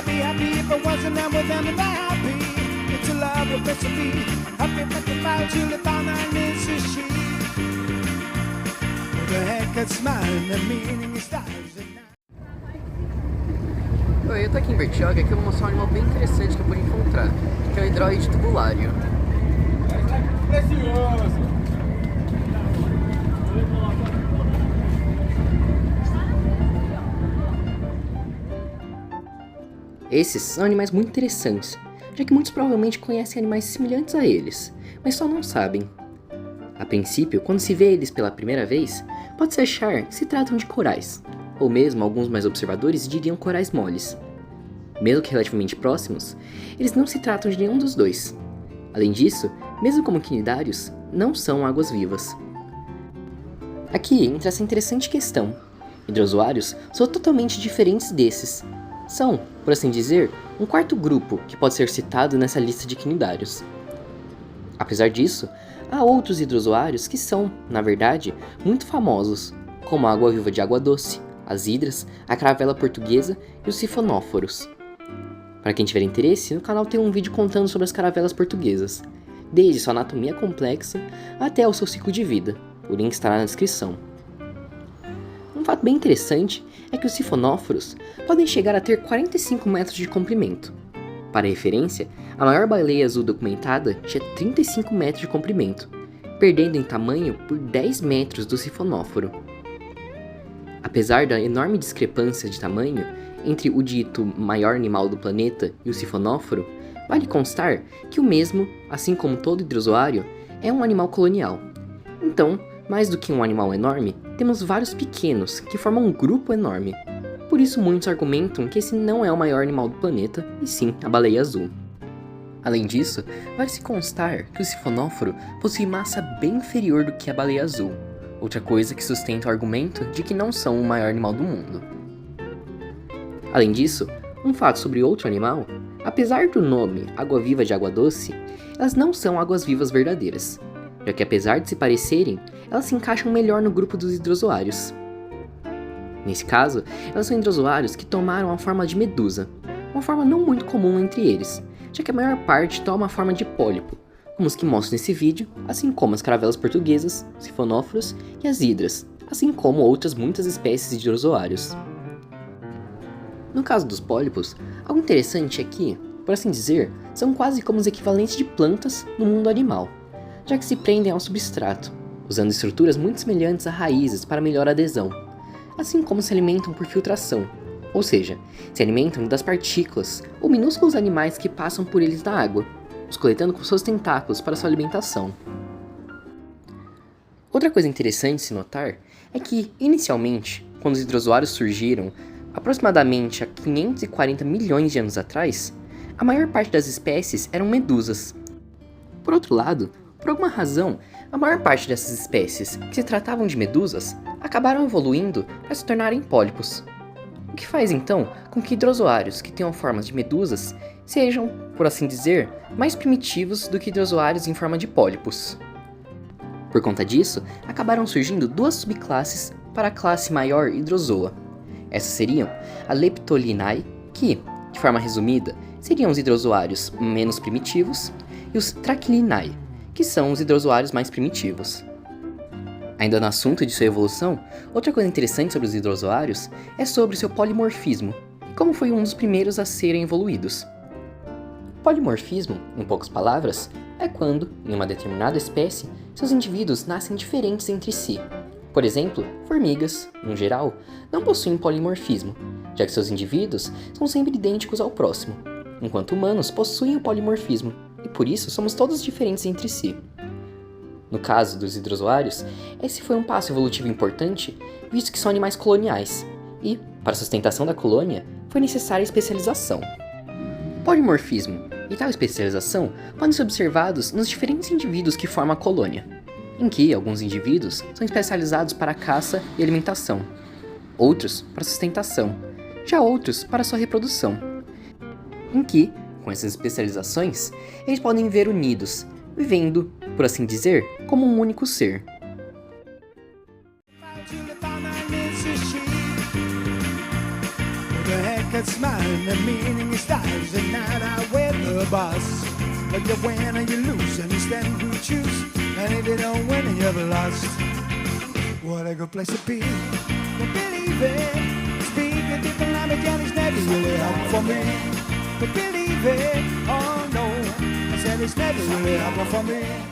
I'd be happy if I wasn't there with them and they're happy. It's a love recipe. Happy that the file till the found and this is she. The haircut smile, the meaning is stars. Oi, eu tô aqui em Bertioga e aqui eu vou mostrar um animal bem interessante que eu pude encontrar, que é o hidroide tubulário. Precioso! Esses são animais muito interessantes, já que muitos provavelmente conhecem animais semelhantes a eles, mas só não sabem. A princípio, quando se vê eles pela primeira vez, pode-se achar que se tratam de corais, ou mesmo alguns mais observadores diriam corais moles. Mesmo que relativamente próximos, eles não se tratam de nenhum dos dois. Além disso, mesmo como quinidários, não são águas-vivas. Aqui entra essa interessante questão. Hidrozoários são totalmente diferentes desses. São, por assim dizer, um quarto grupo que pode ser citado nessa lista de quinidários. Apesar disso, há outros hidrozoários que são, na verdade, muito famosos, como a água-viva de água doce, as hidras, a caravela portuguesa e os sifonóforos. Para quem tiver interesse, no canal tem um vídeo contando sobre as caravelas portuguesas, desde sua anatomia complexa até o seu ciclo de vida. O link estará na descrição. Um fato bem interessante é que os sifonóforos podem chegar a ter 45 metros de comprimento. Para referência, a maior baleia azul documentada tinha 35 metros de comprimento, perdendo em tamanho por 10 metros do sifonóforo. Apesar da enorme discrepância de tamanho entre o dito maior animal do planeta e o sifonóforo, vale constar que o mesmo, assim como todo hidrozoário, é um animal colonial. Então, mais do que um animal enorme, temos vários pequenos que formam um grupo enorme. Por isso muitos argumentam que esse não é o maior animal do planeta, e sim a baleia azul. Além disso, vale-se constar que o sifonóforo possui massa bem inferior do que a baleia azul, outra coisa que sustenta o argumento de que não são o maior animal do mundo. Além disso, um fato sobre outro animal: apesar do nome água-viva de água doce, elas não são águas-vivas verdadeiras, já que apesar de se parecerem, elas se encaixam melhor no grupo dos hidrozoários. Nesse caso, elas são hidrozoários que tomaram a forma de medusa, uma forma não muito comum entre eles, já que a maior parte toma a forma de pólipo, como os que mostro nesse vídeo, assim como as caravelas portuguesas, sifonóforos e as hidras, assim como outras muitas espécies de hidrozoários. No caso dos pólipos, algo interessante é que, por assim dizer, são quase como os equivalentes de plantas no mundo animal, já que se prendem ao substrato, usando estruturas muito semelhantes a raízes para melhor adesão, assim como se alimentam por filtração, ou seja, se alimentam das partículas ou minúsculos animais que passam por eles na água, os coletando com seus tentáculos para sua alimentação. Outra coisa interessante de se notar é que, inicialmente, quando os hidrozoários surgiram, aproximadamente há 540 milhões de anos atrás, a maior parte das espécies eram medusas. Por outro lado, por alguma razão, a maior parte dessas espécies, que se tratavam de medusas, acabaram evoluindo para se tornarem pólipos. O que faz então com que hidrozoários que tenham formas de medusas sejam, por assim dizer, mais primitivos do que hidrozoários em forma de pólipos. Por conta disso, acabaram surgindo duas subclasses para a classe maior hidrozoa. Essas seriam a Leptolinae, que, de forma resumida, seriam os hidrozoários menos primitivos, e os Trachyliinae, que são os hidrozoários mais primitivos. Ainda no assunto de sua evolução, outra coisa interessante sobre os hidrozoários é sobre seu polimorfismo, e como foi um dos primeiros a serem evoluídos. Polimorfismo, em poucas palavras, é quando, em uma determinada espécie, seus indivíduos nascem diferentes entre si. Por exemplo, formigas, no geral, não possuem polimorfismo, já que seus indivíduos são sempre idênticos ao próximo, enquanto humanos possuem o polimorfismo, e por isso somos todos diferentes entre si. No caso dos hidrozoários, esse foi um passo evolutivo importante, visto que são animais coloniais, e, para a sustentação da colônia, foi necessária especialização. Polimorfismo e tal especialização podem ser observados nos diferentes indivíduos que formam a colônia, em que alguns indivíduos são especializados para a caça e alimentação, outros para a sustentação, já outros para sua reprodução, em que, com essas especializações, eles podem viver unidos, vivendo, por assim dizer, como um único ser. The that smile and the meaning in styles. And night I wear the boss. But you win or you lose, and you stand who choose. And if you don't win, you've lost. What a good place to be. But believe it. Speak a different language and it's never really helpful for me. But believe it. Oh no, I said it's never really helpful for me.